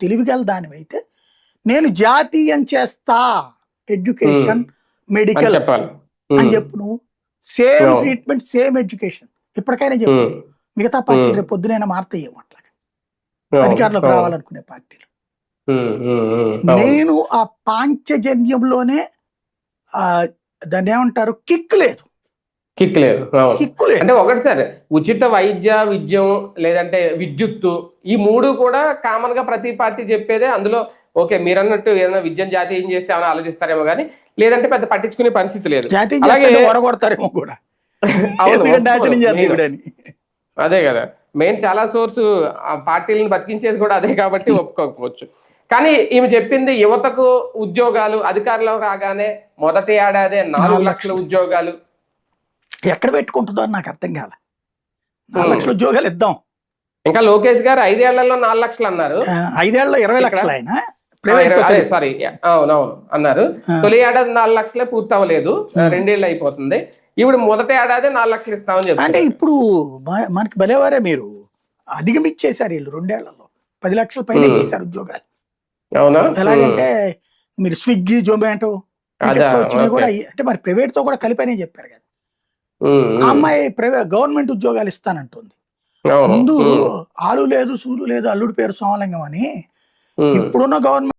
తెలివిగల దానివైతే నేను జాతీయం చేస్తా ఎడ్యుకేషన్ మెడికల్ అని చెప్పు, నువ్వు సేమ్ ట్రీట్మెంట్ సేమ్ ఎడ్యుకేషన్ ఇప్పటికైనా చెప్పు. మిగతా పార్టీలు రేపు పొద్దునైనా మారుతాయేమో అట్లాగా అధికారంలోకి రావాలనుకునే పార్టీలు. నేను ఆ పాంచజన్యంలోనే దాన్ని ఏమంటారు కిక్ లేదు అంటే ఒకటి సార్, ఉచిత వైద్య విద్యం లేదంటే విద్యుత్తు, ఈ మూడు కూడా కామన్ గా ప్రతి పార్టీ చెప్పేదే. అందులో ఓకే మీరు అన్నట్టు ఏదైనా విద్యను జాతీయం చేస్తే ఏమైనా ఆలోచిస్తారేమో కానీ లేదంటే పెద్ద పట్టించుకునే పరిస్థితి లేదు. అదే కదా మెయిన్, చాలా సోర్స్ పార్టీలను బతికించేది కూడా అదే కాబట్టి ఒప్పుకోకపోవచ్చు. కానీ ఈమె చెప్పింది యువతకు ఉద్యోగాలు, అధికారంలో రాగానే మొదటి ఏడాదే 4 లక్షల ఉద్యోగాలు. ఎక్కడ పెట్టుకుంటుందో అని నాకు అర్థం కాల. 4 లక్షల ఉద్యోగాలు ఇద్దాం. ఇంకా లోకేష్ గారు 5 ఏళ్లలో 4 లక్షలు అన్నారు. 5 ఏళ్లలో 20 లక్షలు ఆయన సారీ అవునవును అన్నారు. తొలి ఏడాది 4 లక్షలే పూర్తి అవ్వలేదు, 2 ఏళ్ళు అయిపోతుంది. ఇప్పుడు మొదటి ఏడాది 4 లక్షలు ఇస్తామని చెప్పి, అంటే ఇప్పుడు మనకి భలేవారే మీరు అధిగమించేశారు వీళ్ళు. 2 ఏళ్లలో 10 లక్షల పైన ఇచ్చేసారు ఉద్యోగాలు. అవునా? ఎలాగంటే మీరు స్విగ్గీ జొమాటో వచ్చినాయి కూడా, అంటే మరి ప్రైవేట్ తో కూడా కలిపనే చెప్పారు కదా. ఆ అమ్మాయి గవర్నమెంట్ ఉద్యోగాలు ఇస్తానంటుంది. ముందు ఆలు లేదు సూలు లేదు అల్లుడి పేరు సోమలింగం అని. ఇప్పుడున్న గవర్నమెంట్